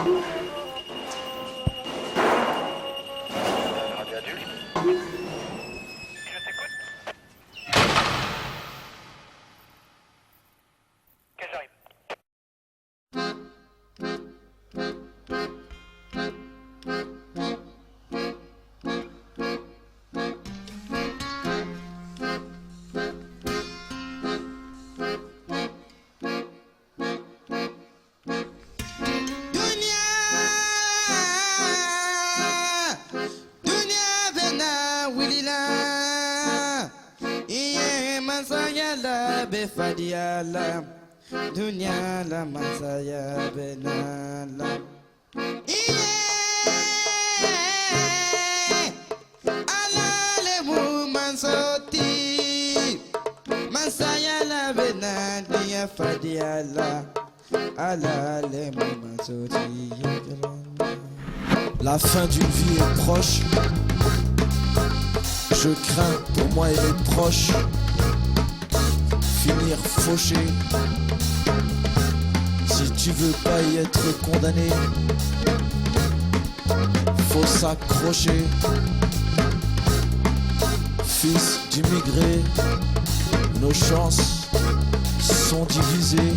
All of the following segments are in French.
Radio adulte. Je t'écoute. Que j'arrive. Fadiala dunya la masaya benala alale mu mansoti masaya la benadia fadiala alale mu mansoti. La fin d'une vie est proche. Je crains pour moi et mes proches finir fauché. Si tu veux pas y être condamné, faut s'accrocher. Fils d'immigrés, nos chances sont divisées.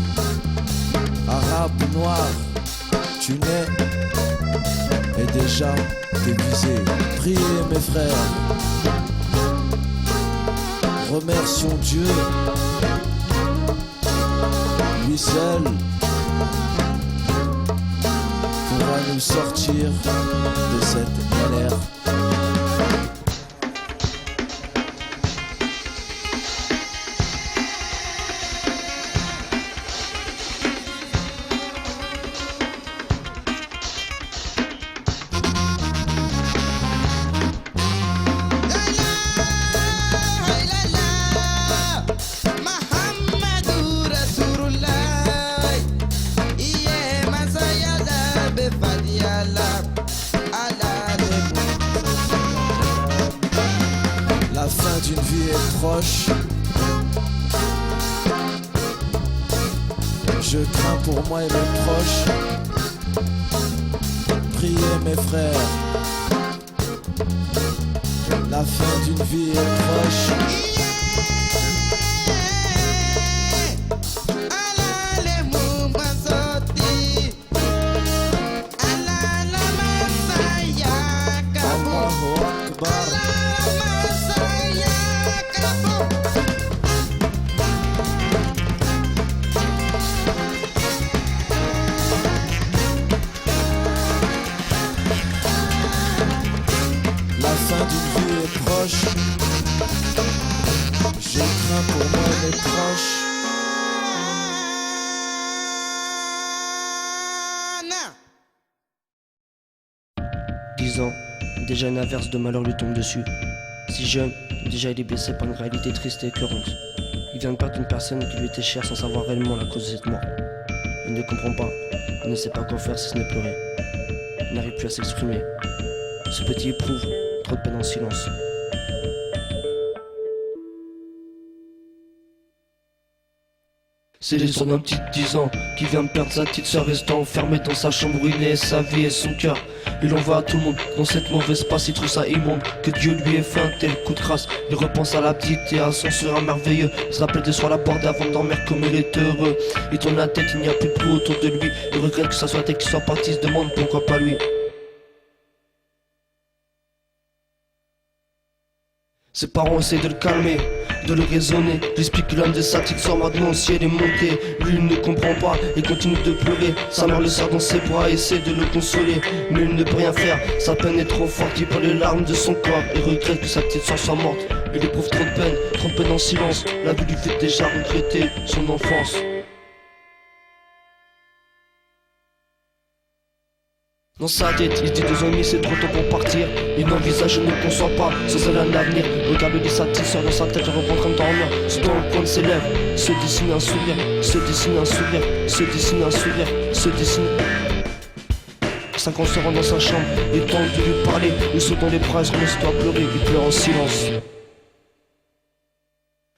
Arabe, noir, tu nais et déjà déguisé. Priez mes frères, remercions Dieu. Lui seul pourra nous sortir de cette galère. La fin d'une vie est proche. Je crains pour moi et mes proches. Priez mes frères. La fin d'une vie est proche. La fin d'une vie est proche. Je crains pour moi et mes proches. 10 ans, déjà une averse de malheur lui tombe dessus. Si jeune, déjà il est blessé par une réalité triste et écœurante. Il vient de perdre une personne qui lui était chère sans savoir réellement la cause de cette mort. Il ne comprend pas, il ne sait pas quoi faire si ce n'est pleurer. Il n'arrive plus à s'exprimer. Ce petit éprouve trop de peine en silence. C'est l'histoire d'un petit de 10 ans qui vient de perdre sa petite sœur, restant enfermé dans sa chambre ruinée, sa vie et son cœur. Il envoie à tout le monde dans cette mauvaise passe, il trouve ça immonde que Dieu lui ait fait un tel coup de grâce. Il repense à la petite et à son sourire merveilleux. Il se rappelle des soirs la bordée avant de dormir comme il est heureux. Il tourne la tête, il n'y a plus de boue autour de lui. Il regrette que ça soit elle qui soit partie, il se demande pourquoi pas lui. Ses parents essaient de le calmer, de le raisonner. J'explique que l'un de sa petite soeur maintenant au ciel est monté. Lui il ne comprend pas et continue de pleurer. Sa mère le serre dans ses bras et essaie de le consoler, mais il ne peut rien faire, sa peine est trop forte. Il pleure les larmes de son corps et regrette que sa petite soeur soit morte. Il éprouve trop de peine en silence. La vie lui fait déjà regretter son enfance. Dans sa tête, il se dit 2 ans et demi c'est trop tôt pour partir. Il n'envisage, ne conçoit pas sans elle un avenir. Regarde-lui sa petite soeur dans sa tête, elle reprend en train de dormir. C'est dans le coin de ses lèvres, se dessine un sourire, se dessine un sourire, se dessine un sourire, se dessine. 5 ans se rend dans sa chambre, il tente de lui parler. Il saute dans les bras, il se remet à pleurer, il pleure en silence.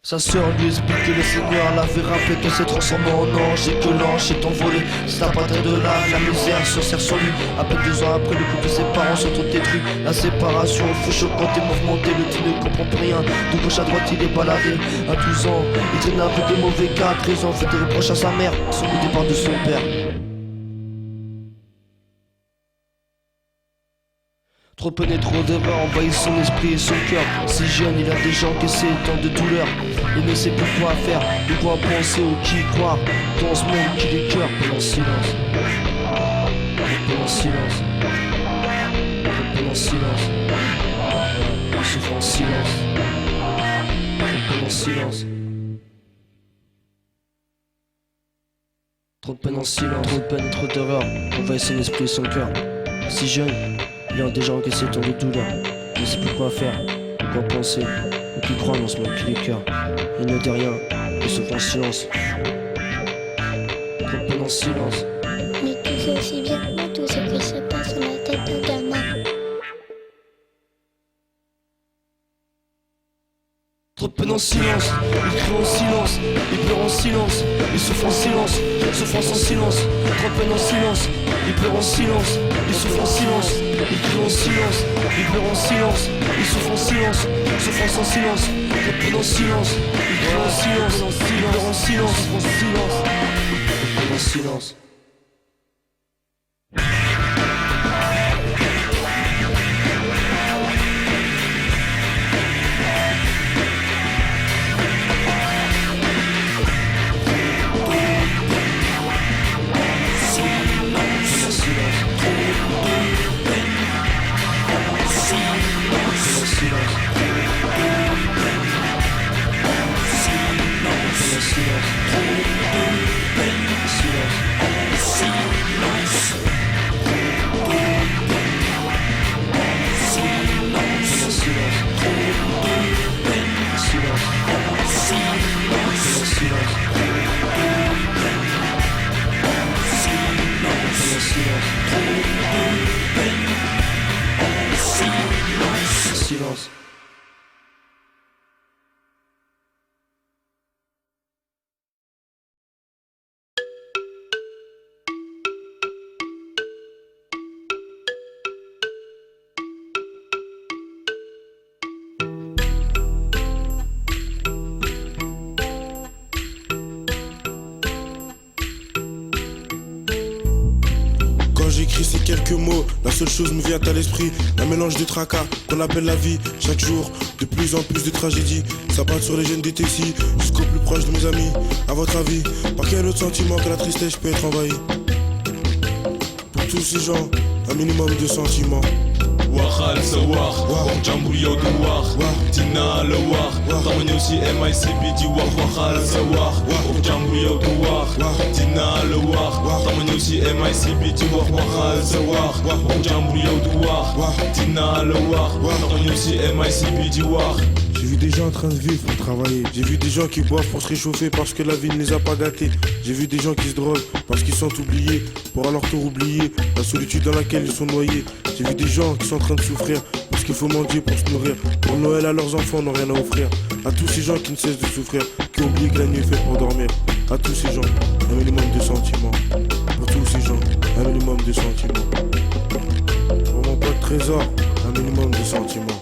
Sa sœur lui explique que le Seigneur l'avait rappelé qu'elle s'est transformée en ange et que l'ange est envolé. C'est à partir de là, la misère se serre sur lui. À peine 2 ans après, le couple de ses parents se sont détruits. La séparation fut choquante et mouvementée. Le type ne comprend plus rien. De gauche à droite, il est baladé. À 12 ans, il traîne avec des mauvais gars. 13 ans, fait des reproches à sa mère. Son départ de son père. Trop peine et trop d'erreurs envahissent son esprit et son cœur. Si jeune, il a déjà encaissé tant de douleurs. Il ne sait plus quoi faire, ni quoi penser ou qui croire. Dans ce monde qui l'écœure, pendant silence. Pendant silence. Pendant silence. Il souffre en silence. Pendant silence. Trop de peine en silence. Trop de peine et trop d'erreurs envahissent son esprit et son cœur. Si jeune, il a déjà encaissé tant de douleurs. Il ne sait plus quoi faire, ou quoi penser, ou qui croit dans ce monde qui l'écœure. Il ne dit rien, il souffre en silence. Trop de peine en silence. Mais tu sais aussi bien que moi tout ce qui se passe dans la tête d'un gamin. Trop de peine en silence, il crie en silence, il pleure en silence, il souffre en silence, souffrance en silence. Trop de peine en silence, il pleure en silence, il souffre en silence, il crie en silence, il pleure en silence, il souffre en silence, souffrance en silence. Trop de peine en silence, il crie en silence, il pleure en silence, en silence. Trop de peine en silence. Silence. Quand j'écris ces quelques mots, la seule chose me vient à l'esprit, un mélange de tracas qu'on appelle la vie. Chaque jour, de plus en plus de tragédies s'abattent sur les jeunes des Tessis, jusqu'au plus proche de mes amis. À votre avis, par quel autre sentiment que la tristesse peut être envahi? Pour tous ces gens, un minimum de sentiments. وخال سواخ وجنبري ودواخ تنا لواخ طمني سي ام اي سي بي دي وخال سواخ وجنبري ودواخ تنا لواخ طمني سي ام اي سي بي دي وخال سواخ وجنبري ودواخ تنا لواخ طمني سي ام اي سي بي دي واخ. J'ai vu des gens en train de vivre pour travailler. J'ai vu des gens qui boivent pour se réchauffer parce que la vie ne les a pas gâtés. J'ai vu des gens qui se droguent parce qu'ils sont oubliés, pour alors tout oublier, la solitude dans laquelle ils sont noyés. J'ai vu des gens qui sont en train de souffrir parce qu'il faut mendier pour se nourrir. Pour Noël à leurs enfants n'ont rien à offrir. À tous ces gens qui ne cessent de souffrir, qui oublient que la nuit est faite pour dormir. À tous ces gens, un minimum de sentiments. Pour tous ces gens, un minimum de sentiments. Pour mon pote Trésor, un minimum de sentiments.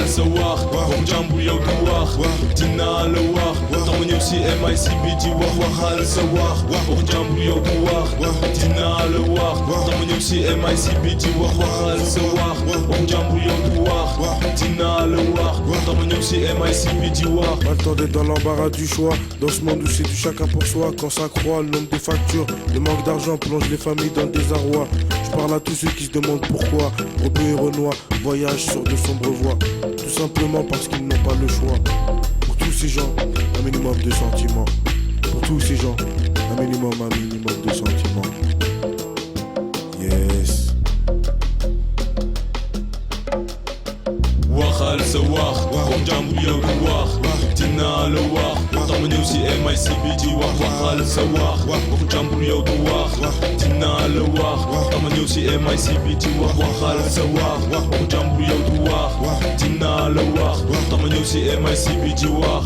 سواخ وجنبري ودواخ تنا لواخ طمني سي ام اي سي بي دي وخال سواخ وجنبري ودواخ تنا لواخ طمني سي ام اي سي بي دي وخال سواخ وجنبري ودواخ تنا لواخ طمني سي ام اي سي بي دي واخ. Pas le temps d'être dans l'embarras du choix, dans ce monde où c'est du chacun pour soi. Quand ça croît, le nombre de factures, le manque d'argent plonge les familles dans le désarroi. Je parle à tous ceux qui se demandent pourquoi Robin et Renoir voyagent sur de sombres voies. Tout simplement parce qu'ils n'ont pas le choix. Pour tous ces gens, un minimum de sentiments. Pour tous ces gens, un minimum de sentiments. Yes. Wahal Sawar, Jambuya War, Tina le War, Tamani aussi MICBG Wahal Sawar, Jambuya War, Tina le War, Tamani aussi MICBG Wahal Sawar, Jambuya War, Tina le War, Tamani aussi MICBG War.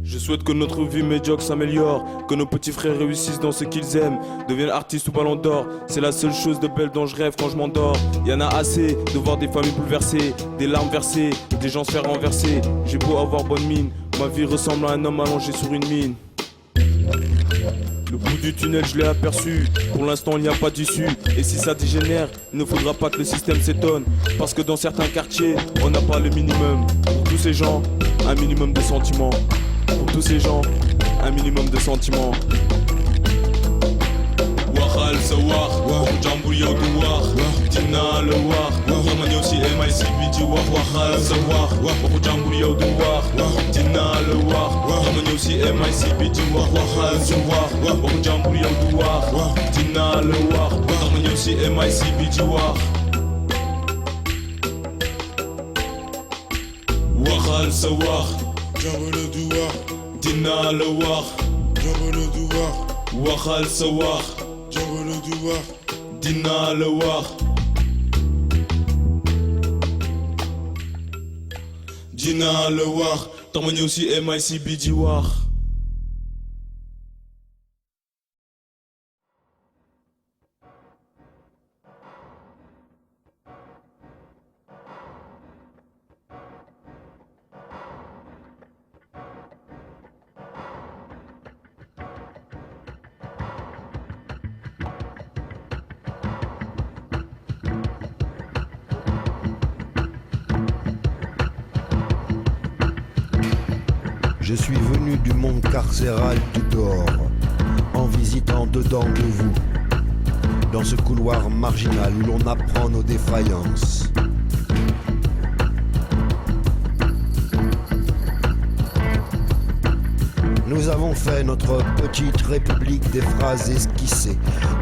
Je souhaite que notre vie médiocre s'améliore, que nos petits frères réussissent dans ce qu'ils aiment, deviennent artistes ou ballon d'or. C'est la seule chose de belle dont je rêve quand je m'endors. Y'en a assez de voir des familles bouleversées, des larmes versées, des gens se faire renverser. J'ai beau avoir bonne mine, ma vie ressemble à un homme allongé sur une mine. Le bout du tunnel je l'ai aperçu, pour l'instant il n'y a pas d'issue. Et si ça dégénère, il ne faudra pas que le système s'étonne, parce que dans certains quartiers, on n'a pas le minimum. Pour tous ces gens, un minimum de sentiments. Pour tous ces gens, un minimum de sentiments. Wahal Sawar, Jambuya War, Tina le War, Tamani aussi MICBG Wahal Sawar, Jambuya War, Tina le War, Tamani aussi MICBG Wahal Sawar, Jambuya War, Tina le War, Tamani aussi MICBG Wahal Sawar, Jambuya Douar, Tina le War, Jambuya Douar, Wahal Sawar, Jambuya Douar, Tina le War, Tina le War, Tamani aussi MICBG War. Je suis venu du monde carcéral du dehors, en visitant dedans de vous, dans ce couloir marginal où l'on apprend nos défaillances. Nous avons fait notre petite république des phrases esquissées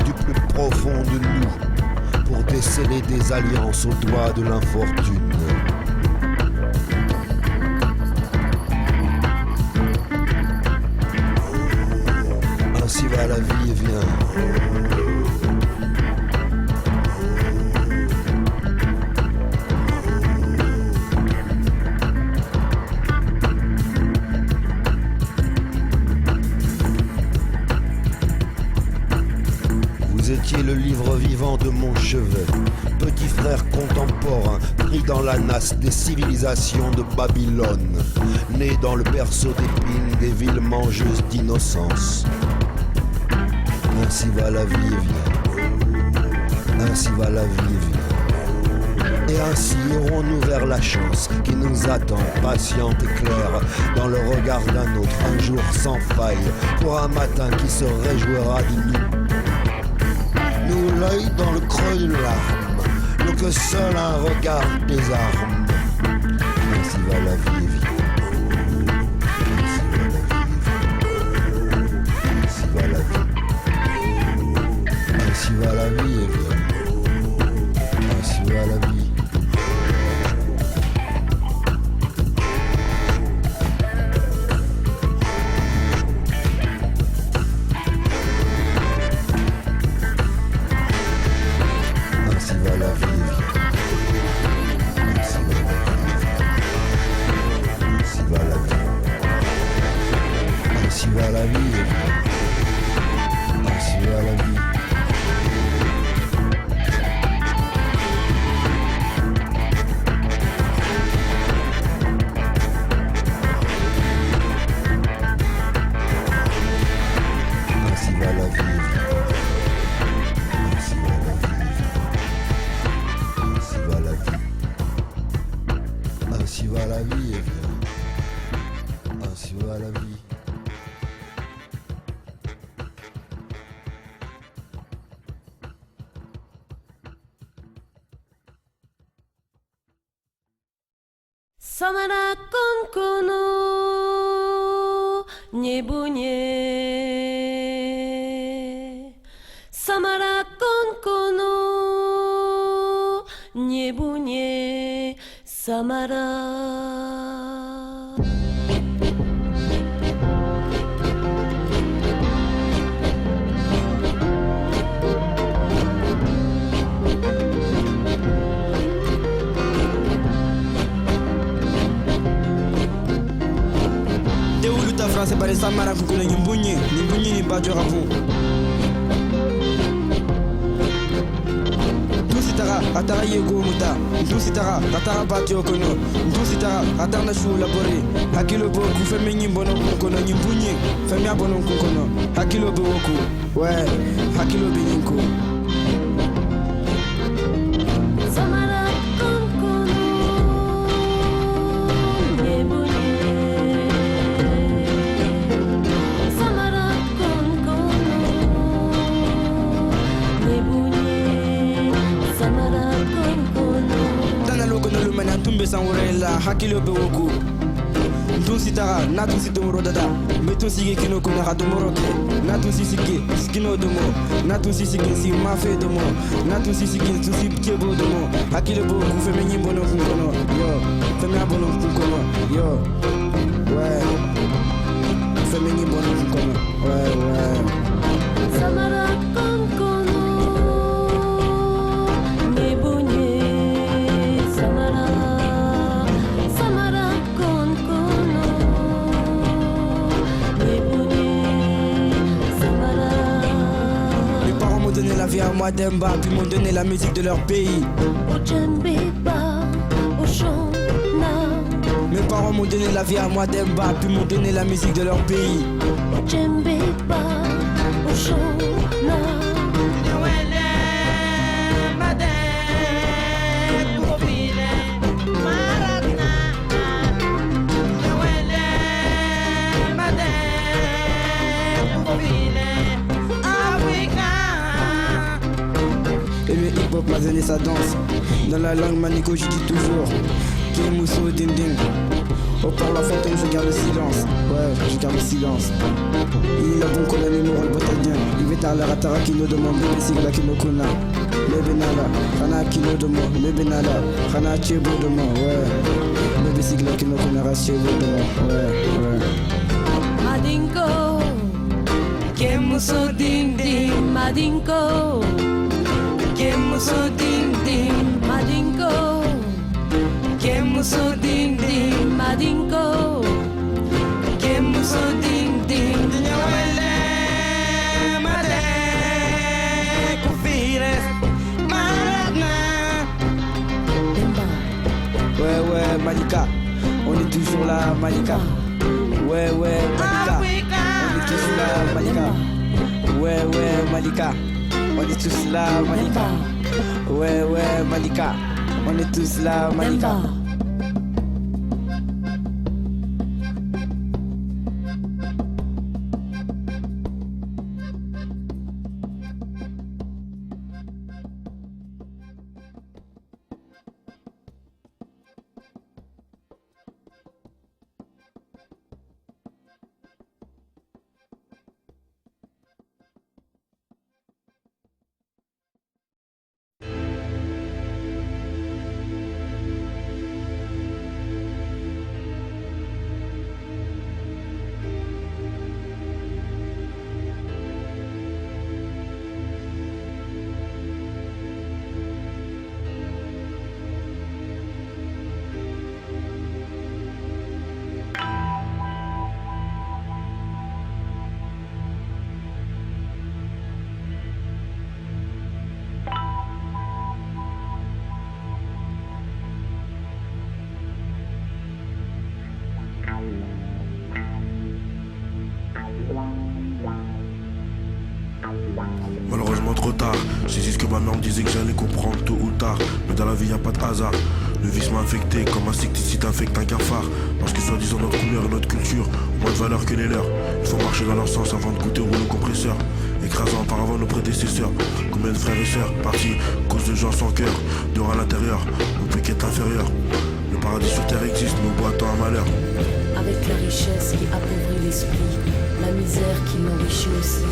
du plus profond de nous pour déceler des alliances au doigt de l'infortune. Ainsi va la vie et vient. Vous étiez le livre vivant de mon chevet, petit frère contemporain, pris dans la nasse des civilisations de Babylone, né dans le berceau d'épines des villes mangeuses d'innocence. Ainsi va la vie et vient. Ainsi va la vie et vient. Et ainsi irons-nous vers la chance qui nous attend, patiente et claire, dans le regard d'un autre, un jour sans faille, pour un matin qui se réjouira de nous. Nous l'œil dans le creux de l'arme, nous que seul un regard désarme. Ainsi va la vie et vient. Ainsi va la vie. Ainsi va la vie et vient. Ainsi va la vie. Ainsi va la vie et vient. Ainsi va la vie. Ainsi va la vie et vient. Ainsi va la vie. Ainsi va la vie et vient. Ainsi va la vie. Samara konkono niebunye. Samara konkono niebunye. Samara. Deuluta France pare Samara kukuna nyimbunye ni bajo rabu. Ntusitara atara yego muta. Ntusitara atara bajo kono. Ntusitara atara na shu labore. Hakilo bo kufeme nyimbono kono nyimbunye. Feme abono kono. Hakilo bo woku. Ouais, hakilo be nyinko. Samara konkono nyebunye. Samara konkono nyebunye. Samara konkono. Tana loko no lumana tumbe sanwurela hakilo be woku. Ntusitara natu sitomoro dada. Meto sige kino kuna hatomoroke. Natu sisike skino domo. Natu sisike si mafe domo. Natu sisike tusi kebo domo. Hakilo bo kufeme nyimbono kunkono. Yo, feme abono kunkono. Yo, ouais. Feme nyimbono kunkono. Ouais. Samara konkono nyebunye. Samara. Samara konkono nyebunye. Samara. Mes parents m'ont donné la vie à moi d'Emba, puis m'ont donné la musique de leur pays. Ojambeba, Oshona. Mes parents m'ont donné la vie à moi d'Emba, puis m'ont donné la musique de leur pays. Ojambeba, Oshona. Et le hip-hop m'a donné sa danse. Dans la langue manico, je dis toujours Kimousso ding ding. Au parle fantôme, je garde le silence. Ouais, je garde le silence. Il a bon qu'on a les moral botagien. Il va à la ratara qui nous demande bébé sigla qui nous connaît. Bébé nala, Rana qui nous demande. Bébé nala, Rana chebo de moi. Ouais. Bébé sigla qui nous connaît, chebo de moi. Ouais. Madinko, Kemuso ding ding, Madinko. Kemuso ding ding, Madinko. Kemuso ding ding, Madinko. Kemuso ding ding. Ouais, Malika, on est toujours là, Malika. Ouais, Malika, on est tous là, Malika. Ouais, Malika, on est tous là, Malika. Ouais, Malika, on est tous là, Malika. Malheureusement trop tard, j'ai dit ce que ma norme disait que j'allais comprendre tôt ou tard. Mais dans la vie y a pas de hasard. Le vice m'a infecté comme un insecticide infecte un cafard. Parce que soi-disant notre couleur et notre culture ont moins de valeur que les leurs. Il faut marcher dans leur sens avant de goûter au rouleau compresseur. Écrasant auparavant nos prédécesseurs. Combien de frères et sœurs partis cause de gens sans cœur. Dehors à l'intérieur, on peut qu'être inférieur. Le paradis sur terre existe, mais au bois attend un malheur. Avec la richesse qui appauvrit l'esprit, la misère qui l'enrichit aussi.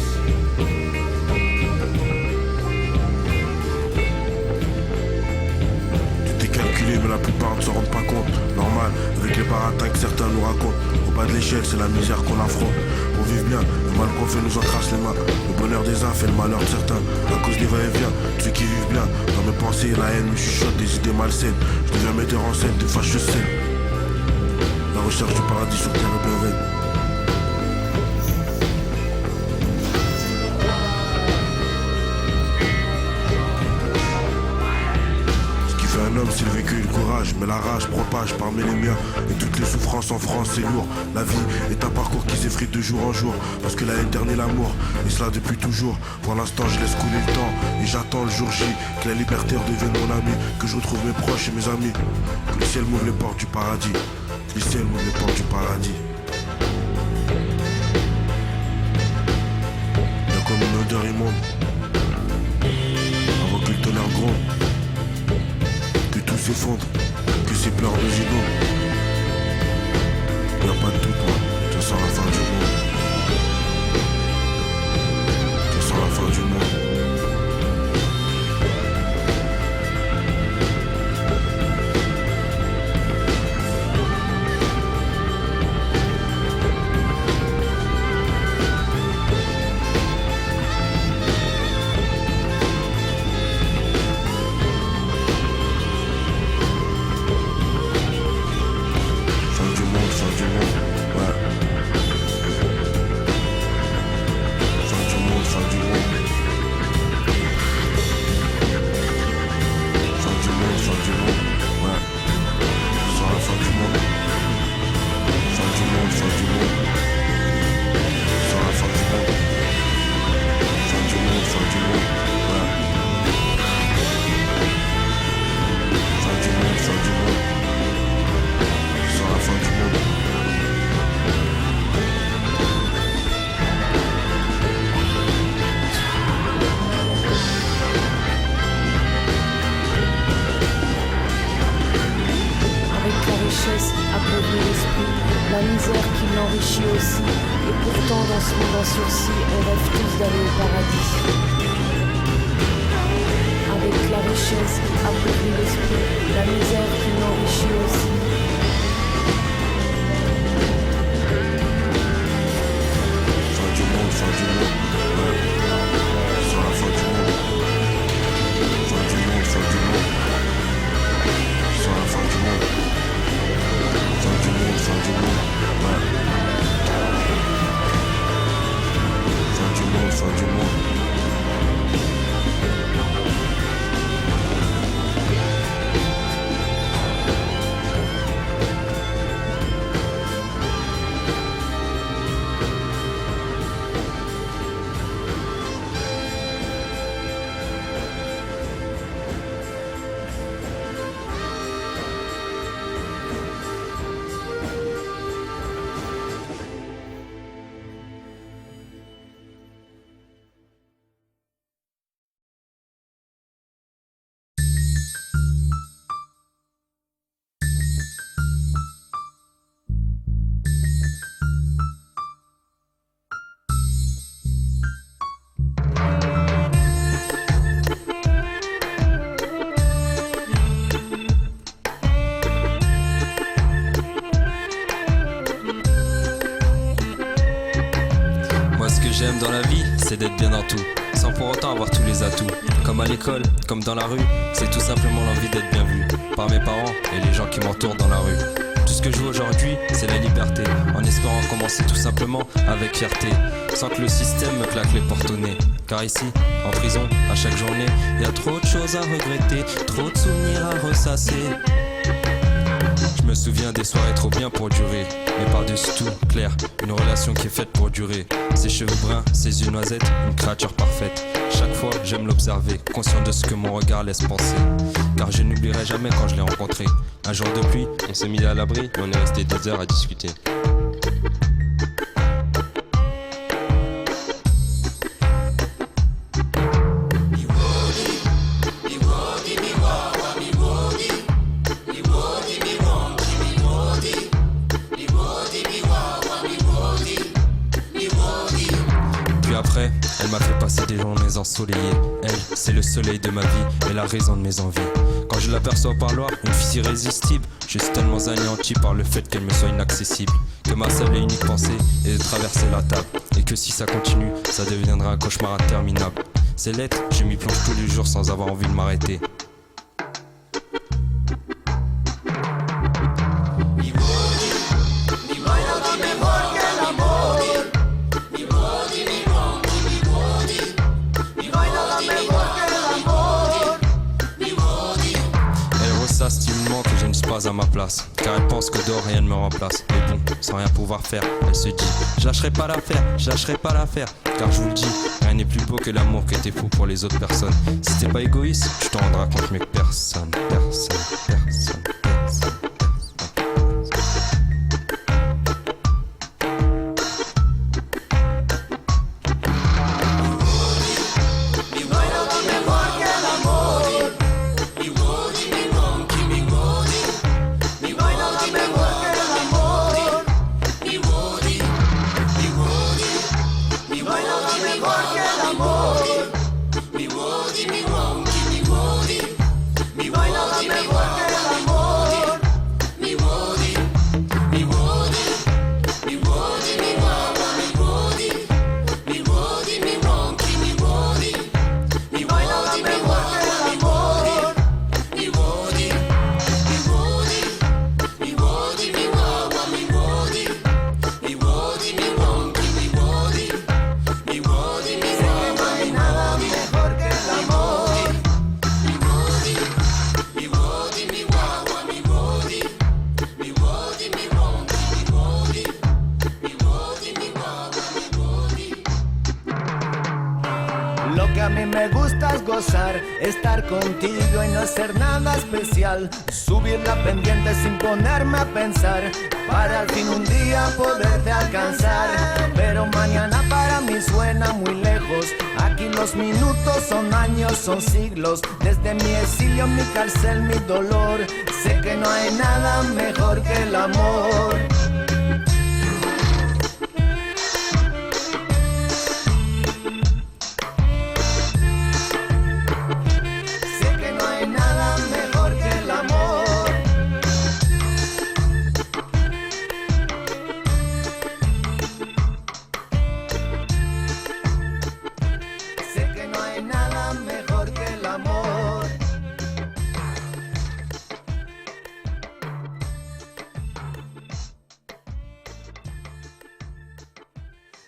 Tout est calculé mais la plupart ne s'en rendent pas compte. Normal, avec les baratins que certains nous racontent. Au bas de l'échelle, c'est la misère qu'on affronte. Pour vivre bien, le mal qu'on fait nous encrasse les mains. Le bonheur des uns fait le malheur de certains. À cause des va-et-vient, ceux qui vivent bien. Dans mes pensées, la haine me chuchote des idées malsaines. Je deviens metteur en scène de fâcheuses scènes. La recherche du paradis sur terre est bien vaine. Un homme, c'est le vécu et le courage, mais la rage propage parmi les miens. Et toutes les souffrances en France, c'est lourd. La vie est un parcours qui s'effrite de jour en jour, parce que la haine ternit l'amour, et cela depuis toujours. Pour l'instant, je laisse couler le temps, et j'attends le jour J, que la liberté redevienne mon ami, que je retrouve mes proches et mes amis. Que le ciel m'ouvre les portes du paradis, que le ciel m'ouvre les portes du paradis. Y'a comme une odeur immonde, avant que le tonnerre gronde, tout s'effondre, que ces pleurs de gigot. Y'a pas de doute, moi, ça sent la fin du monde. Ça sent la fin du monde. j'aime dans la vie, c'est d'être bien dans tout, sans pour autant avoir tous les atouts. Comme à l'école, comme dans la rue, c'est tout simplement l'envie d'être bien vu par mes parents et les gens qui m'entourent dans la rue. Tout ce que je veux aujourd'hui, c'est la liberté, en espérant commencer tout simplement avec fierté, sans que le système me claque les portes au nez. Car ici, en prison, à chaque journée, y a trop de choses à regretter, trop de souvenirs à ressasser. Je me souviens des soirées trop bien pour durer, mais par-dessus tout, clair, une relation qui est faite pour durer. Ses cheveux bruns, ses yeux noisettes, une créature parfaite. Chaque fois, j'aime l'observer, conscient de ce que mon regard laisse penser. Car je n'oublierai jamais quand je l'ai rencontré. Un jour de pluie, on s'est mis à l'abri et on est resté des heures à discuter. Elle m'a fait passer des journées ensoleillées. Elle, c'est le soleil de ma vie et la raison de mes envies. Quand je l'aperçois au parloir, une fille irrésistible. Je suis tellement anéanti par le fait qu'elle me soit inaccessible, que ma seule et unique pensée est de traverser la table, et que si ça continue, ça deviendra un cauchemar interminable. Ces lettres, je m'y plonge tous les jours sans avoir envie de m'arrêter. Stimulement que je ne suis pas à ma place, car elle pense que dehors rien ne me remplace. Mais bon, sans rien pouvoir faire, elle se dit je lâcherai pas l'affaire, je lâcherai pas l'affaire. Car je vous le dis, rien n'est plus beau que l'amour que t'es fou pour les autres personnes. Si t'es pas égoïste, tu t'en rendras compte mieux que personne, personne, personne, personne. Lo que a mí me gusta es gozar, estar contigo y no hacer nada especial. Subir la pendiente sin ponerme a pensar, para al fin un día poderte alcanzar. Pero mañana para mí suena muy lejos. Aquí los minutos son años, son siglos. Desde mi exilio, mi cárcel, mi dolor. Sé que no hay nada mejor que el amor.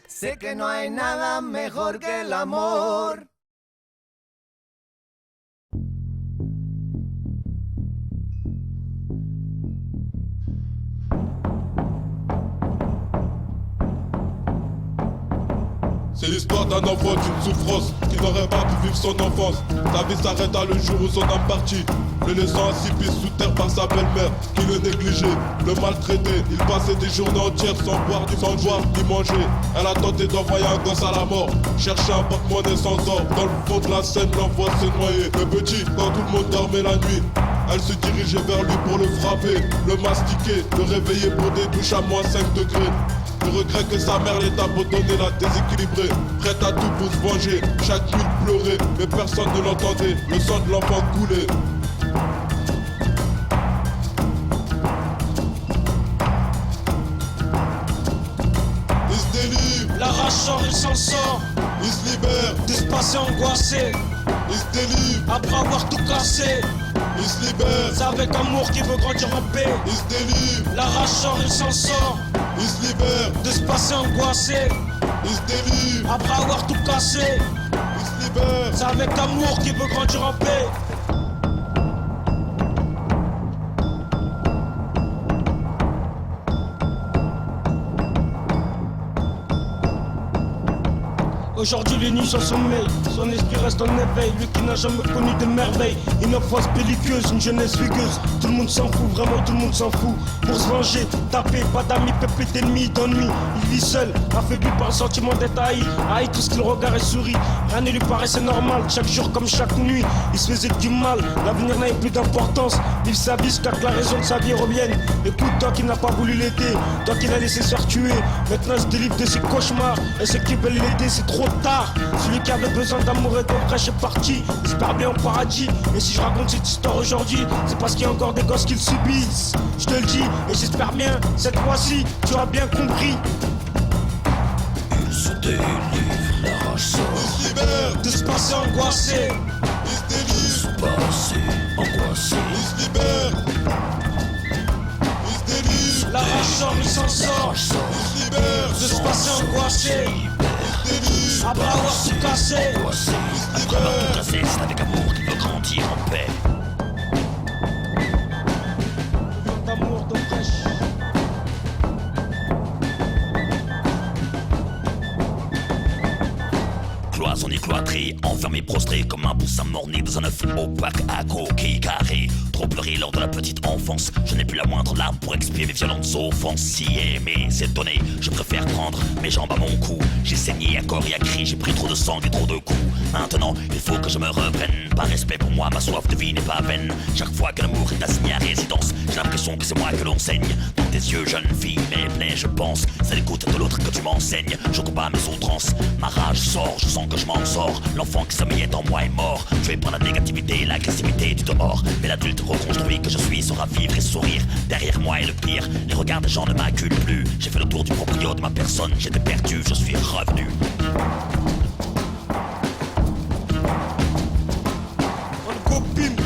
Sé que no hay nada mejor que el amor. C'est l'histoire d'un enfant d'une souffrance qui n'aurait pas pu vivre son enfance. Sa vie s'arrêta le jour où son âme partit, le laissant ainsi pris sous terre par sa belle-mère qui le négligeait, le maltraitait. Il passait des journées entières sans boire ni manger. Elle a tenté d'envoyer un gosse à la mort, chercher un porte-monnaie sans or. Dans le fond de la Seine, l'envoie se noyer. Le petit, quand tout le monde dormait la nuit, elle se dirigeait vers lui pour le frapper, le mastiquer, le réveiller pour des douches à moins 5 degrés. Le regret que sa mère l'ait abandonné, l'a déséquilibré, prête à tout pour se venger. Chaque nuit il pleurait, mais personne ne l'entendait. Le sang de l'enfant coulait. Il se délivre, l'arracheur il s'en sort. Il se libère, d'espace angoissé. Il se délivre, après avoir tout cassé. Il se libère, c'est avec amour qu'il veut grandir en paix. Il se délivre, l'arracheur il s'en sort. Il se libère, de se passer angoissé. Il se délivre, après avoir tout cassé. Il se libère, c'est avec amour qu'il veut grandir en paix. Aujourd'hui les nuits sont sommeil, son esprit reste en éveil. Lui qui n'a jamais connu de merveille, une enfance belliqueuse, une jeunesse fugueuse. Tout le monde s'en fout, vraiment tout le monde s'en fout. Pour se venger, taper, pas d'amis, pépé d'ennemis, d'ennui. Il vit seul, affaibli par le sentiment d'être haï. Haï tout ce qu'il regarde et sourit. Rien ne lui paraissait normal, chaque jour comme chaque nuit. Il se faisait du mal, l'avenir n'avait plus d'importance. Vive sa vie jusqu'à que la raison de sa vie revienne. Écoute, toi qui n'as pas voulu l'aider, toi qui l'as laissé se faire tuer. Maintenant il se délivre de ses cauchemars, et ceux qui veulent l'aider c'est trop bâtard. Celui qui avait besoin d'amour et d'eau fraîche est parti. J'espère bien au paradis. Et si je raconte cette histoire aujourd'hui, c'est parce qu'il y a encore des gosses qui le subissent. Je te le dis, et j'espère bien, cette fois-ci, tu as bien compris. Il se délivre, la rage sort. Il se libère de se passer angoissé. Il se délivre de se passer angoissé. Il se libère. Il se délivre. La rage sort, il s'en sort. Il se libère de se passer angoissé. Après avoir tout cassé. Après avoir tout cassé, c'est avec amour qu'il veut grandir en paix. D'amour, d'eau fraîche. Cloisonné, cloîtré, enfermé, prostré comme un poussin mort-né dans un œuf opaque à coquille carré. Trop pleuré lors de la petite enfance, je n'ai plus la moindre larme pour expier mes violentes offenses. Si aimer, c'est donné, je préfère prendre mes jambes à mon cou. J'ai saigné à corps et à cri, j'ai pris trop de sang et trop de coups. Maintenant, il faut que je me reprenne. Par respect pour moi, ma soif de vie n'est pas vaine. Chaque fois que l'amour est assigné à résidence, j'ai l'impression que c'est moi que l'on saigne. Dans tes yeux, jeune fille, mes plaies, je pense. C'est l'écoute de l'autre que tu m'enseignes. Je combats mes outrances, ma rage sort, je sens que je m'en sors. L'enfant qui sommeillait en moi est mort. Tué par la négativité, l'agressivité du dehors. Mais l'adulte reconstruit que je suis saura vivre et sourire. Derrière moi est le pire, les regards des gens ne m'acculent plus. J'ai fait le tour du proprio de ma personne, j'étais perdu, je suis revenu.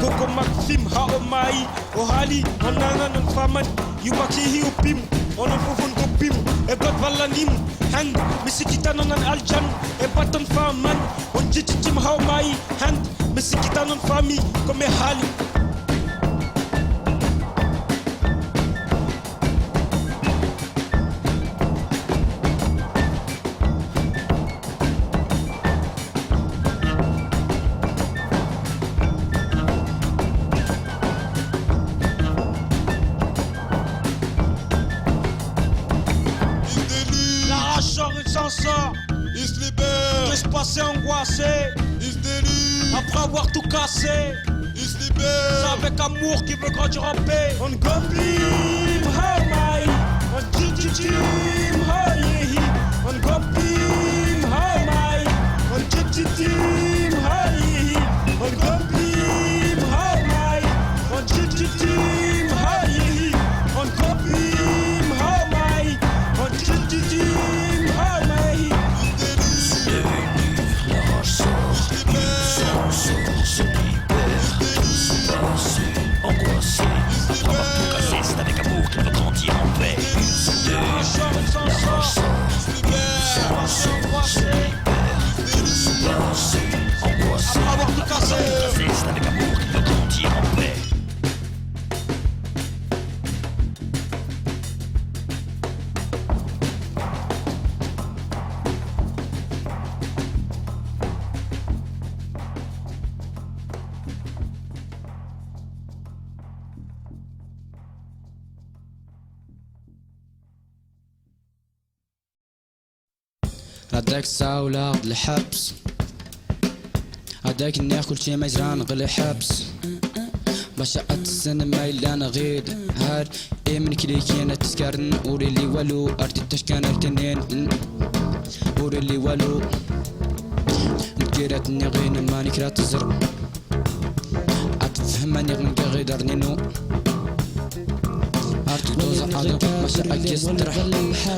Koko Maxim Haomai Ohali Onanan and Faman Yumaki Hiupim Onofofon Kopim Egot Valanim Hand Misikitanon and Aljan Ebaton Faman On Jitim Haomai Hand Misikitanon Fami Come Hali. Il se libère de se passer angoissé. Il se délivre après avoir tout cassé. Il se libère c'est avec amour qu'il veut grandir en paix. On gopim haumai, on tititim haïhi. On gopim haumai, on tititim haïhi. On gopim haumai, on tititim haïhi. On gopim haumai, on tititim. Angoissé, après avoir tout cassé, c'est avec amour qu'il veut grandir en paix. La rage sort, angoissé, après avoir tout cassé, c'est avec amour qu'il veut grandir en paix. هداك الساعة ولا الحبس هداك الناس كل شي ما يجران غير الحبس باش السنة ما إلا أنا غيد هاد إيه من كليكي أنا تسكرن أوري اللي والو أرتي تشكان التنين أوري اللي والو نكيرات نغين ماني كرات الزر أتفهمني غنك غيدر نينو أرتي توزا عدو باش أكيس ترح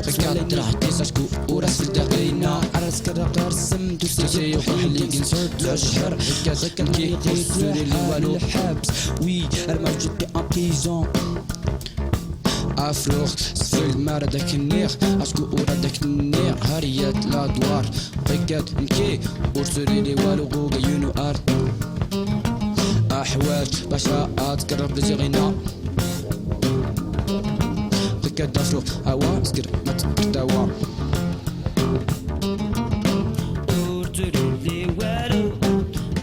بكات ترح تيساشكو وراس الدقينا عرس كرق رسم تسيسي يوحي اللي قنسوت لشهر غيكا كي تسولي اللي والو حبس وي الموجود بي ان بريزون افروخ سفل المار داك النيخ اشكو ورا داك النيخ هاريات الادوار غيكات نكي ورسولي لي والو غوغا يونو ارت احواج باش اتقرب لزغينا دافرو هوا سكر ما تقدوا أورتولي والو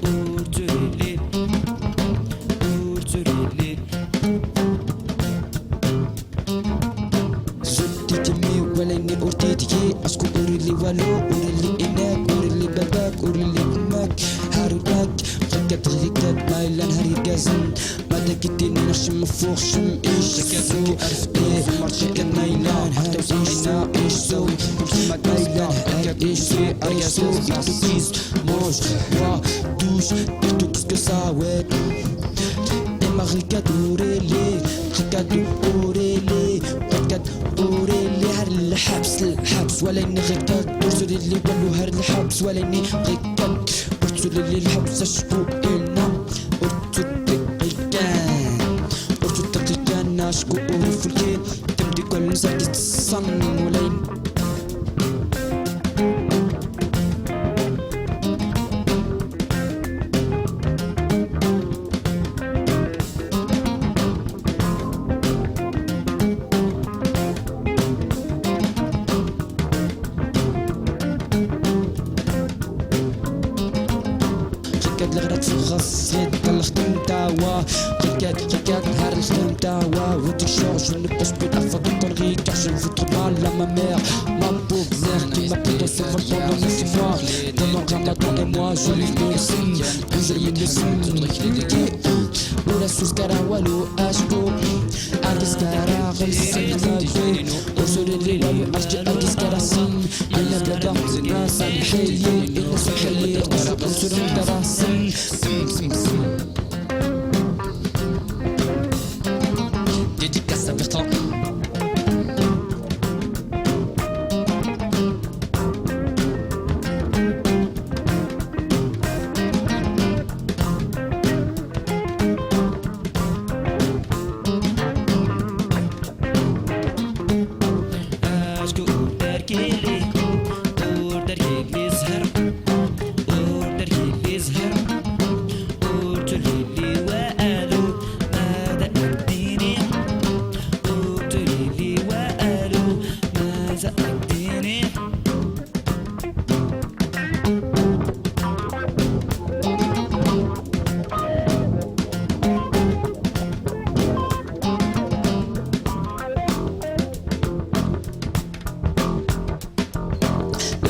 أورتولي أورتولي زدتي تمي ولاني أورتيتي أسكو أوريلي والو أوريلي إناك أوريلي باباك أوريلي أمك هارولاك غيكات غيكات مايلا نهاري كازن كديني نشم فوق شم ايش كاتو عرفت ايه مرشي كان نايلان هادا وزينا ايش سوي كل ما نايلان هادا ايش سي arigato, bêtise, mange, bois, douche, et tout ce que ça, ouais. Et ma ricado orélé, هر الحبس ولا اني غيكاد ارسل اللي والو هر الحبس ولا اني غيكاد ارسل اللي الحبس اشكو إلنا ارسل كان اشكو في الكين تمدي كل نساك تصنم ولين الغرق في الغص هيك الخدم تاوا ركاد هار الخدم تاوا وتشارج ونبش بالأفضل الطريق car je ne veux trop mal à ma mère ma pauvre mère qui m'a pris dans ses vols pendant 9 mois pendant le ramadan et moi je lui mets le signe je lui mets le signe ولا سوسكارا والو أشكو أدسكارا غلسين ناجي أرسل الليل أشجع أدسكارا سن أنا بلدا ناس الحيي الناس الحيي أرسل مدرا سن dédicace à Bertrand.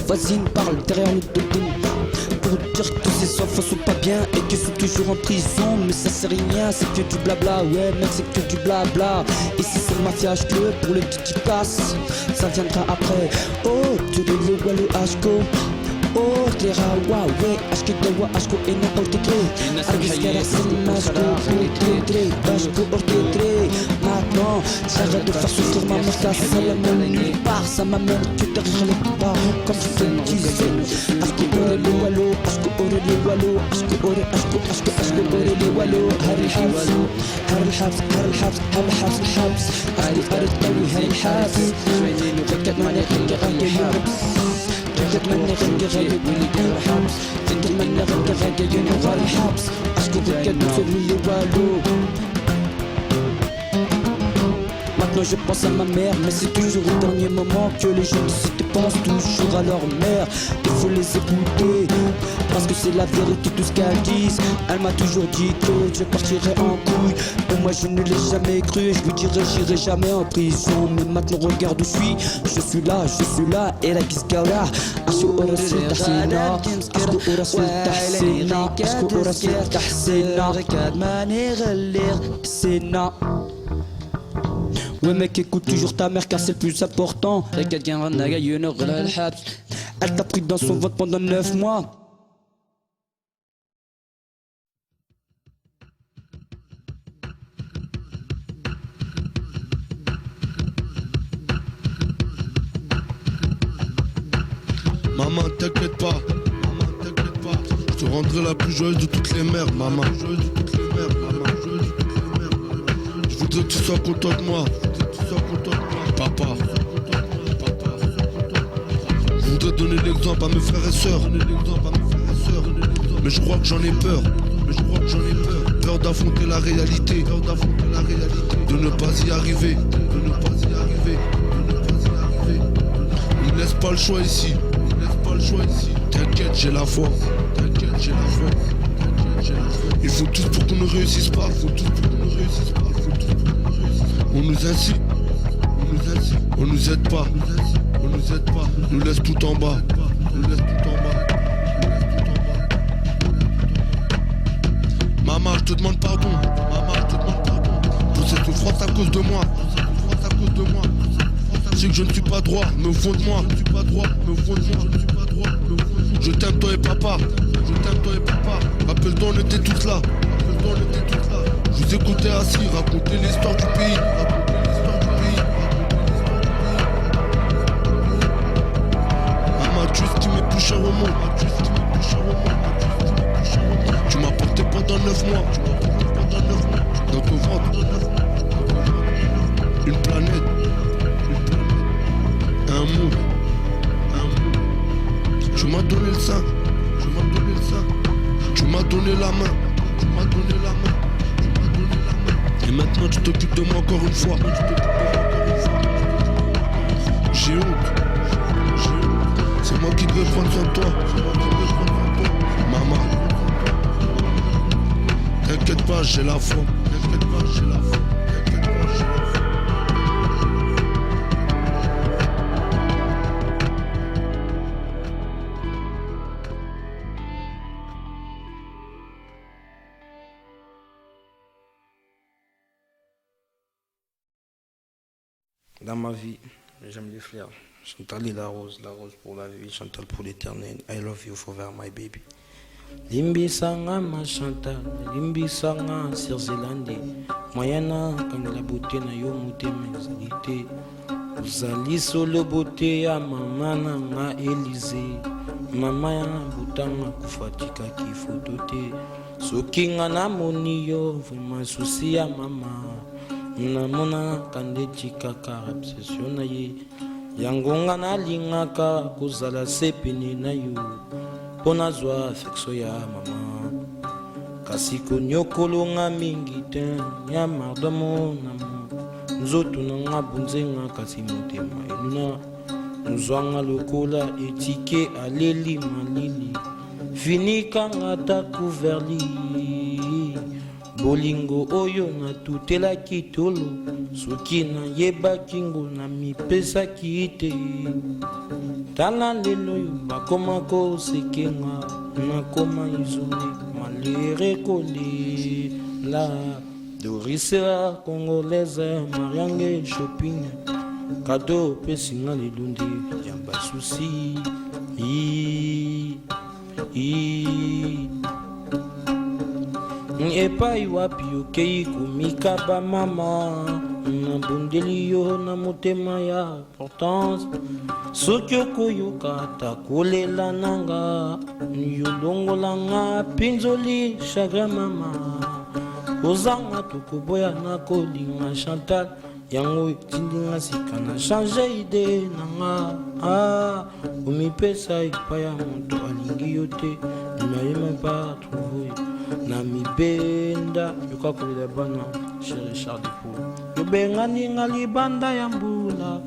Voisine parle derrière le dos pour dire que ses enfants sont pas bien et qu'ils sont toujours en prison. Mais ça c'est rien, c'est que du blabla, ouais mec c'est que du blabla. Ici c'est le mafiage que pour le dédicace, ça viendra après. Oh tu le wallo ashko. Oh tira wa ouais ashko dawa ashko ena ortetre. Arbiskara sin ashko ortetre, ashko ortetre. Maintenant j'arrête de faire souffrir ma mère car ça la nulle part. Ça m'amène que derrière les parents comme je te le disais. Ashko ore le wallo, ashko ore le wallo, ashko ore le wallo. هر الحبس أشكو أرد قوي هر الحبس ركت ماني غنقي ركت ماني غنقي الحبس ركت ماني غنقي غير الحبس أشكو ركت نفر اللي والو. Maintenant je pense à ma mère, mais c'est toujours au dernier moment que les jeunes cités pensent toujours à leur mère. Il faut les écouter, parce que c'est la vérité tout ce qu'elles disent. Elle m'a toujours dit que je partirais en couille. Pour moi je ne l'ai jamais cru, je lui dirais j'irai jamais en prison. Mais maintenant regarde où je suis là, et la Kiskala. Ashko Orasul Tahsina, Ashko Orasul Tahsina, Ashko Orasul Tahsina, Rekad Mani Ghalir Tahsina. Ouais mec écoute toujours ta mère car c'est le plus important. Elle t'a pris dans son ventre pendant 9 mois. Maman t'inquiète pas, je te rendrai la plus joyeuse de toutes les mères, maman. Je voudrais que tu sois content de moi, papa. Je voudrais donner l'exemple à mes frères et sœurs, mais je crois que j'en ai peur. Peur d'affronter la réalité, de ne pas y arriver. Il ne laisse pas le choix ici. T'inquiète, j'ai la foi. Il faut tous pour qu'on ne réussisse pas. On nous incite, on nous aide pas, nous laisse tout en bas. Maman, je te demande pardon. Pour cette souffrance à cause de moi. Je sais que je ne suis pas droit, mais au fond de moi, Je t'aime toi et papa. Je t'aime toi et papa. Rappelle-toi on était tous là. Rappelle-toi on était tous là. Je vous écoutais assis, raconter l'histoire du pays. Raconter l'histoire du pays. Tu es ce qui m'est plus cher au monde. Tu m'as porté pendant 9 mois. Dans ton ventre. Une planète. Un monde. Tu m'as donné le sein. Tu m'as donné la main. Et maintenant tu t'occupes de moi encore une fois. J'ai honte. C'est moi qui devais prendre soin de toi. Maman, t'inquiète pas, j'ai la foi. Dans ma vie, j'aime les fleurs. Chantal et la rose pour la vie, Chantal pour l'éternel. I love you forever, my baby. Limbisanga ma Chantal, limbisanga sur Zélande. Moyana quand la beauté na yo mutema ezalite. Uzali solo beauté ya mama na Élysée. Mama ya butanga kufatika kifoto te. Soki nga na moni yo, vraiment souci ya mama. Namona kande chikaka obsession na ye. Yangonga na lingaka kozala sepene na yo pona zwa affection ya mama kasi konyokolonga mingi te ya mardomo namo nzoto nanga bunzenga kasi motema eluna nzwanga lokola etike aleli malili finikanga ta couverli bolingo oyo na tutela kitolo soki na yebaki ngo na mipesaki te tala lelo yo bakoma kosekenga nakoma izole malere kolela dorisera congolaise mariange shopping kado pesinga lelunde ya basusi epai wapi okei komikaba mama nabondeli yo na motema ya importance soki okoyoka ata kolela nanga yolongolanga mpinzoli chagrin mama kozanga tokoboya na kolinga Chantal yango etindinga sika na change ide nanga omipesa epai ya moto alingi yo te nayema pa trouve na mibenda yoka kolela bana chez Richard Depaul yobengani nga libanda ya mbula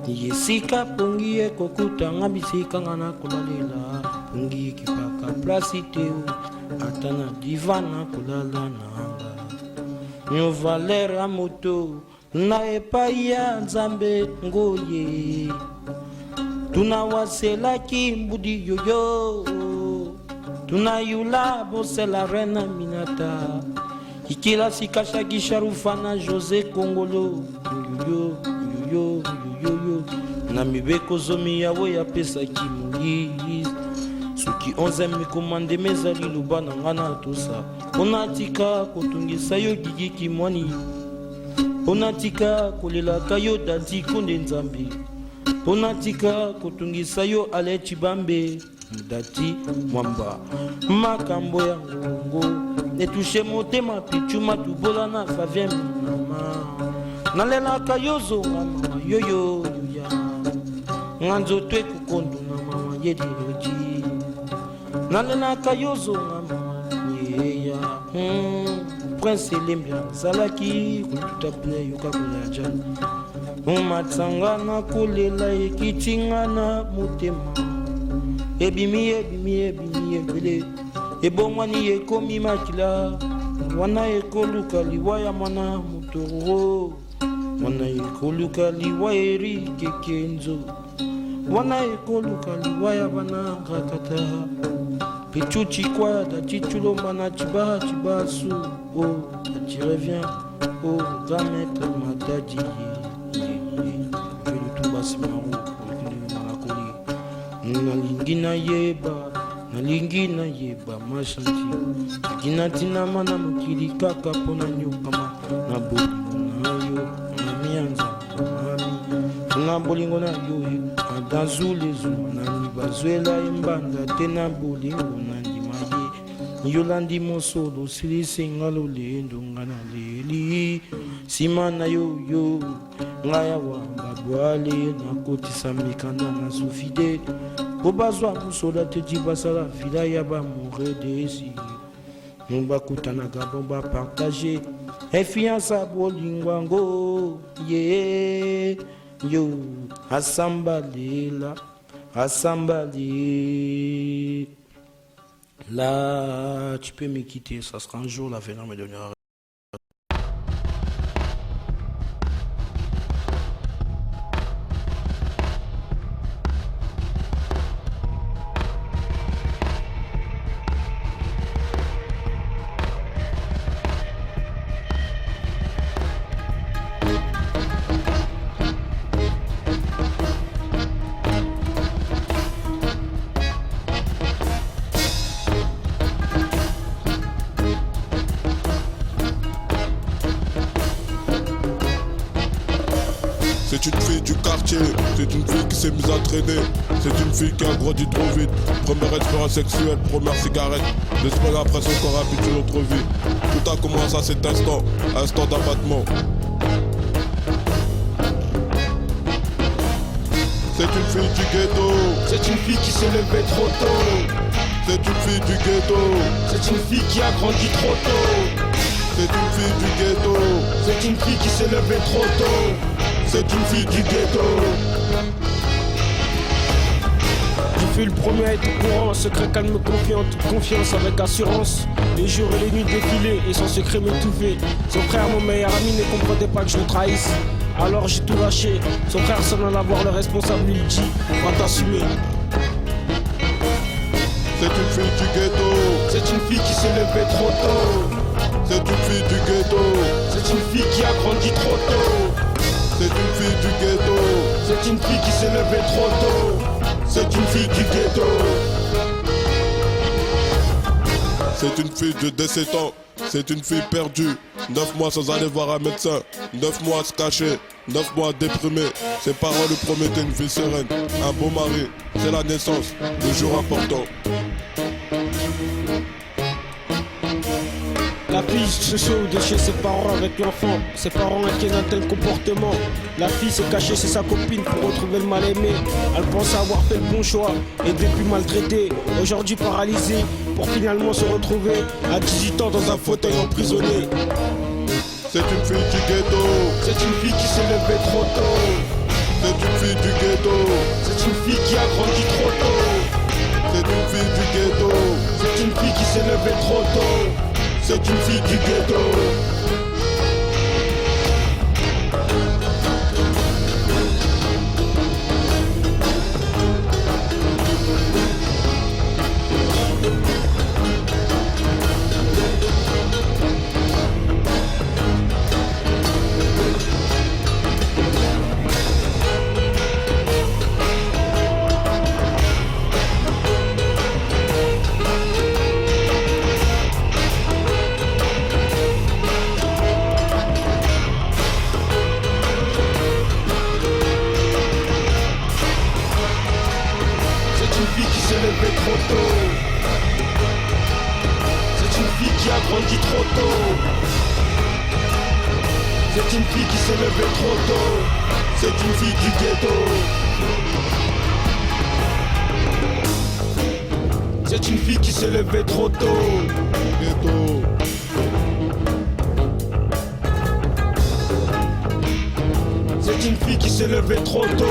yesika pongi ekokutanga bisika nga na kolalela pongi ekipaka plasi te ata na diva na kolala nanga nyo valer ya moto na epai ya nzambe ngoye tunawaselaki mbudi yoyo tunayula bosela rena minata ikila sikashaki sharufana José Kongolo yo na mibeko zomi yawe yapesaki moyi soki 11 mikomande mezali luba na nga na tosa onatika kotungisa yo gigiki mwani onatika kolelaka yo dadi konde nzambe onatika kotungisa yo ale chibambe mudati mwamba makambo ya ngongo etushe motema pichuma tubola na favie minama nalelaka yo zonga mama yoyo ya nga nzoto ekokondo na mama yediroji nalelaka yo zonga mama yeya prince elembia azalaki kolutapule yoka kolaja omatsanga na kolela ekitinga na motema ebimi ebele ebongwani ekomi makila wana ekoluka liwa ya mwana motoro wana ekoluka liwa eri kekenzo wana ekoluka liwa ya bana rakata pichu chikwa dati chulomba na chiba chibasu o dati revient o grand-maître madadi je le tumba simaru nalingi na yeba nalingi nayeba mashanti tina tina mana mokili kaka mpona nyokama na bolingo na yo mami ya nzambe mami na bolingo na yo adanzulezuma nani bazwela embanda te na bolingo na ndima ye yolandi mosolo silisenga lolendo nga na leli nsima na yo ngai awa babwale nakotisa mikanda na sofide po bazwa mosola te ti basala fila ya bamore desi mo bakutanaka bo bapartage infiance ya bolingo yango ye yo asambalela là tu peux me quitter, ça sera un jour l'avenir me donnera. C'est une fille du quartier, c'est une fille qui s'est mise à traîner. C'est une fille qui a grandi trop vite. Première expérience sexuelle, première cigarette. 2 semaines après son corps habitué notre vie. Tout a commencé à cet instant d'abattement. C'est une fille du ghetto. C'est une fille qui s'est levée trop tôt. C'est une fille du ghetto. C'est une fille qui a grandi trop tôt. C'est une fille du ghetto. C'est une fille qui s'est levée trop tôt. C'est une fille du ghetto. Je fus le premier à être au courant, secret calme confiance avec assurance. Les jours et les nuits défilaient et son secret m'étouffait. Son frère, mon meilleur ami, ne comprenait pas que je le trahisse. Alors j'ai tout lâché. Son frère s'en alla voir le responsable, lui dit va t'assumer. C'est une fille du ghetto. C'est une fille qui s'est levée trop tôt. C'est une fille du ghetto. C'est une fille qui a grandi trop tôt. C'est une fille du ghetto. C'est une fille qui s'est levée trop tôt. C'est une fille du ghetto. C'est une fille de 17 ans. C'est une fille perdue. 9 mois sans aller voir un médecin. 9 mois à se cacher. 9 mois déprimé. Ses parents lui promettaient une vie sereine. Un beau mari. C'est la naissance. Le jour important. La fille se sauve de chez ses parents avec l'enfant. Ses parents inquiets d'un tel comportement. La fille s'est cachée chez sa copine pour retrouver le mal-aimé. Elle pensait avoir fait le bon choix et depuis maltraitée. Aujourd'hui paralysée pour finalement se retrouver à 18 ans dans un fauteuil emprisonné. C'est une fille du ghetto. C'est une fille qui s'est levée trop tôt. C'est une fille du ghetto. C'est une fille qui a grandi trop tôt. C'est une fille du ghetto. C'est une fille qui s'est levée trop tôt. C'est une fille du ghetto. C'est une fille qui a grandi trop tôt. C'est une fille qui s'est levée trop tôt. C'est une fille du ghetto. C'est une fille qui s'est levée trop tôt. Ghetto. C'est une fille qui s'est levée trop tôt.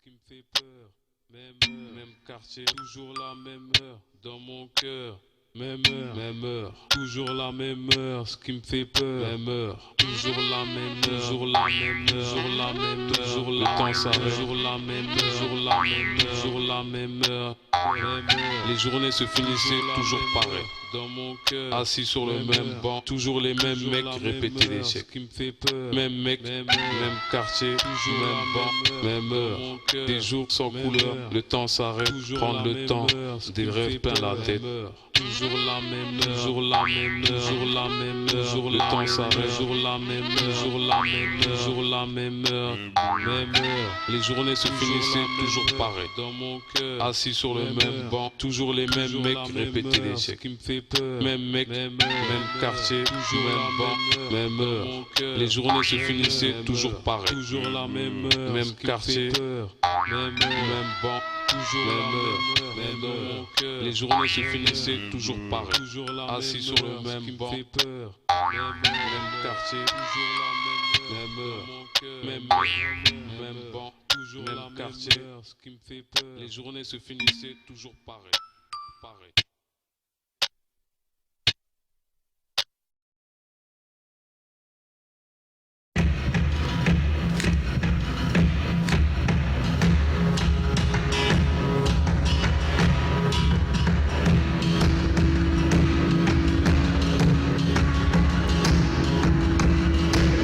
Qui me fait peur, même quartier, toujours la même heure, dans mon cœur, même heure, toujours la même heure, ce qui me fait peur, même heure, toujours la même heure, toujours la même heure, toujours la même heure, toujours le temps s'arrête, toujours la même heure, toujours la même heure, toujours la même heure, les journées se finissaient toujours pareil. Dans mon cœur, assis sur le même banc, toujours les mêmes mecs répéter les chèques. Qui me fait peur, même mec, même quartier, même banc, même heure. Des jours sans couleur, le temps s'arrête, prendre le temps, des rêves plein la tête. Toujours la même heure, toujours la même heure, toujours la même heure, toujours le temps s'arrête, toujours la même heure, toujours la même heure, toujours la même heure, même heure. Les journées se finissaient toujours pareil. Dans mon cœur, assis sur le même banc, toujours les mêmes mecs répéter les chèques. Qui me fait peur, même mec, même quartier, même banc, même heure. Les journées se finissaient toujours pareil. Toujours la même heure, même quartier, même banc. Toujours même heure, même heure. Les journées se finissaient toujours pareil. Assis sur le même banc, même quartier, même heure, même banc, même quartier. Les journées se finissaient toujours pareil.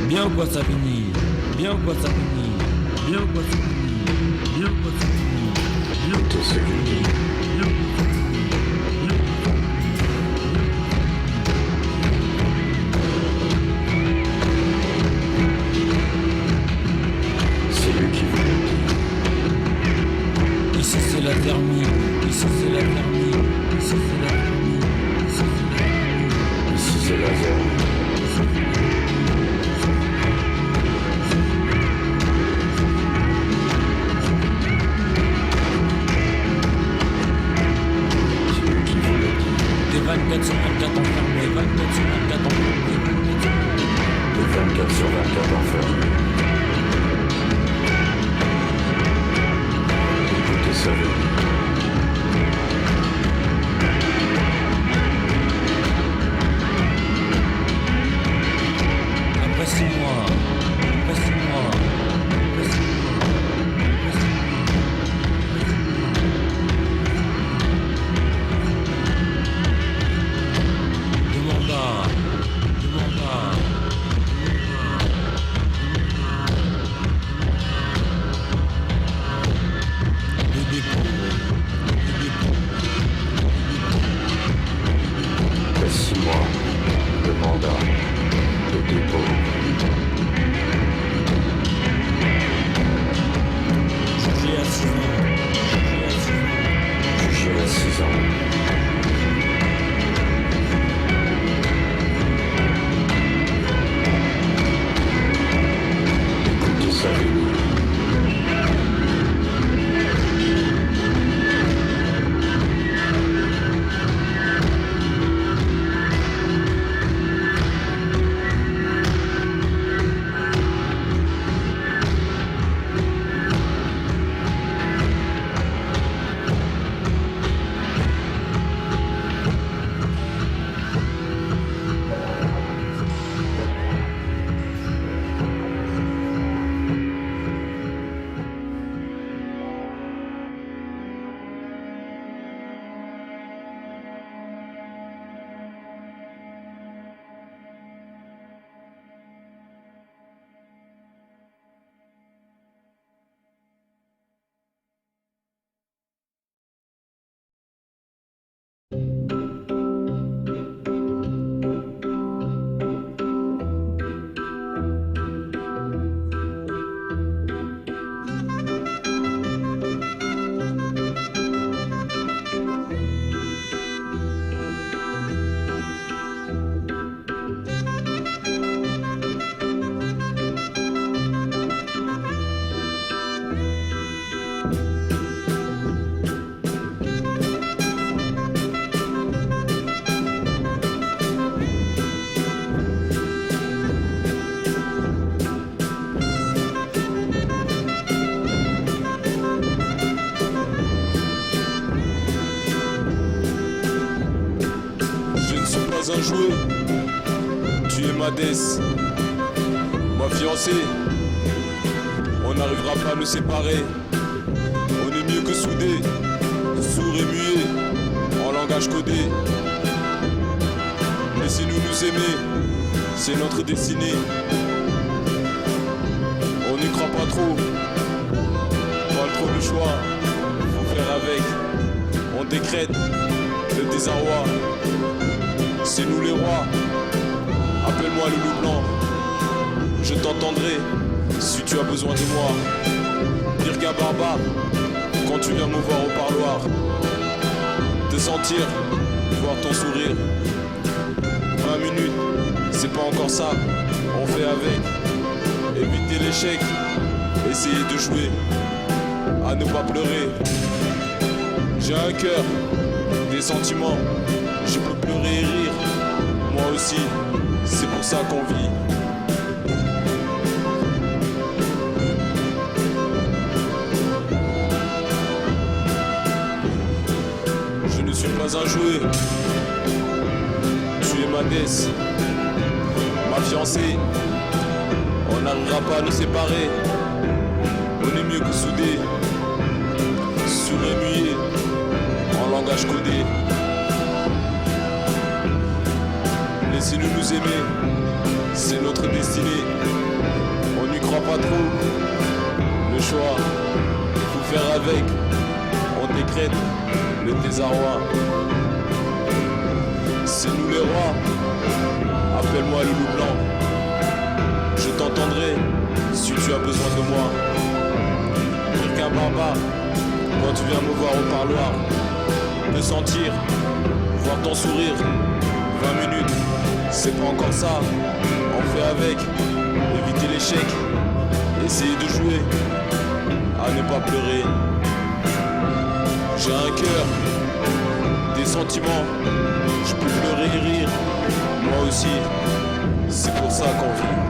Bien ou quoi ça finit? Bien ou quoi ça finit? Bien ou quoi ça finit? Bien ou quoi ça finit? Bien ou quoi ça finit? C'est lui qui veut. Ici c'est la thermie, ici c'est la thermie, ici c'est la thermie, ici c'est la thermie, ici c'est la thermie. Des 24 sur 24 enfermés, 24 sur 24 enfermés, des 24 sur 24 enfermés. Écoutez ça. Après 6 mois, après 6 mois, après 6 mois, après 6 mois. Le dépôt. pas un jouet. Tu es ma déesse, ma fiancée. On n'arrivera pas à nous séparer. On est mieux que soudés, sourds et muets, en langage codé. Laissez-nous nous aimer, c'est notre destinée. On n'y croit pas trop, pas trop le choix, faut faire avec. On décrète le désarroi, c'est nous les rois. Appelle-moi le loup blanc, je t'entendrai si tu as besoin de moi. Dirga Barba, quand tu viens me voir au parloir, te sentir, voir ton sourire. 20 minutes, c'est pas encore ça, on fait avec. Éviter l'échec, essayer de jouer, à ne pas pleurer. J'ai un cœur, des sentiments, je peux pleurer et rire. Moi aussi, c'est pour ça qu'on vit. Je ne suis pas un jouet. Tu es ma déesse, ma fiancée. On n'arrivera pas à nous séparer. On est mieux que soudés, sourds et muets, en langage codé. Laissez-nous nous aimer, c'est notre destinée. On n'y croit pas trop. Le choix, faut faire avec. On décrète le désarroi. C'est nous les rois. Appelle-moi le loup blanc. Je t'entendrai si tu as besoin de moi. Pire qu'un barbare, quand tu viens me voir au parloir, me sentir, voir ton sourire. 20 minutes, c'est pas encore ça. On fait avec, éviter l'échec, essayer de jouer, à ne pas pleurer. J'ai un cœur, des sentiments, je peux pleurer et rire. Moi aussi, c'est pour ça qu'on vit.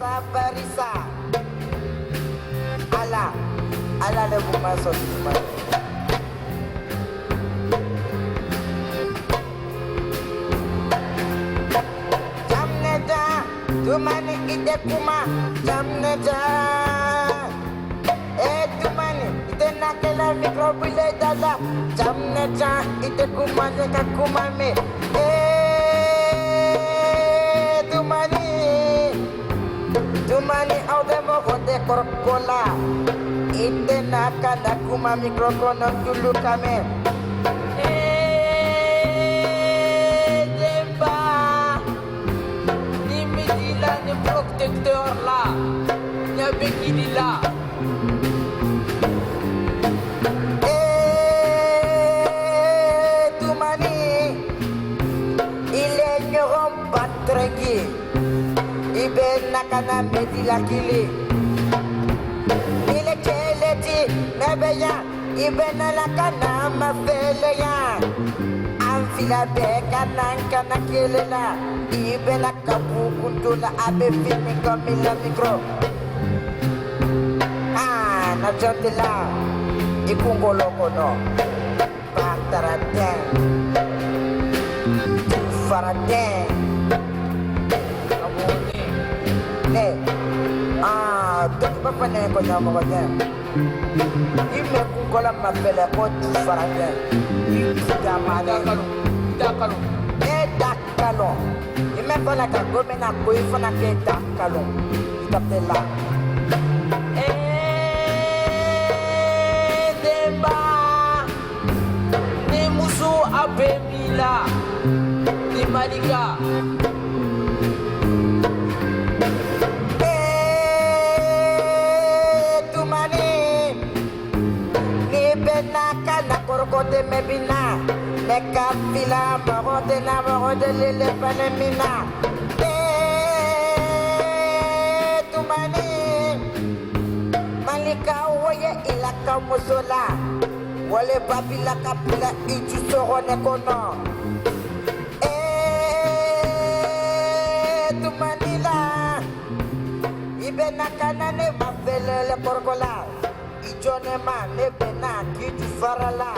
Barisa. Ala le buma so buma. Jamneda, tumani ide kuma, jamneda. Tumani ide nakela mikrobile dada, jamneda ide kuma neka kuma me. Tumani au demo kote korkola. Ite naka nakuma mikrokono dulu kame. Demba, ni midila ni protecteur la, ni bikini la. Tumani, il est ignorant pas tranquille. Ibe nakana medila kili. Ile keleti nebeya. Ibe nalakana mafeleya. Amfila beka nankana kilela. Ibe nakabukundula abe fini komila mikro. Na jotila. Ikungoloko no. Pataraten. Faraten. Dok papa ne ko nyama ko den. Ime ku kola mapele ko tu farande. Dama dakalo. Dakalo. Ime kola ka gome na ko ifana ke dakalo. Itapela. Demba. Ni musu abemila. Ni malika. Nakana korkote mebina, neka fila barote na barote lele panemina. Tumani, malika woye ilaka musola, wale babila kapila itu sorone kono. Tumani la, ibe nakana ne bavele le korkola. Ijonema nebena kitu farala.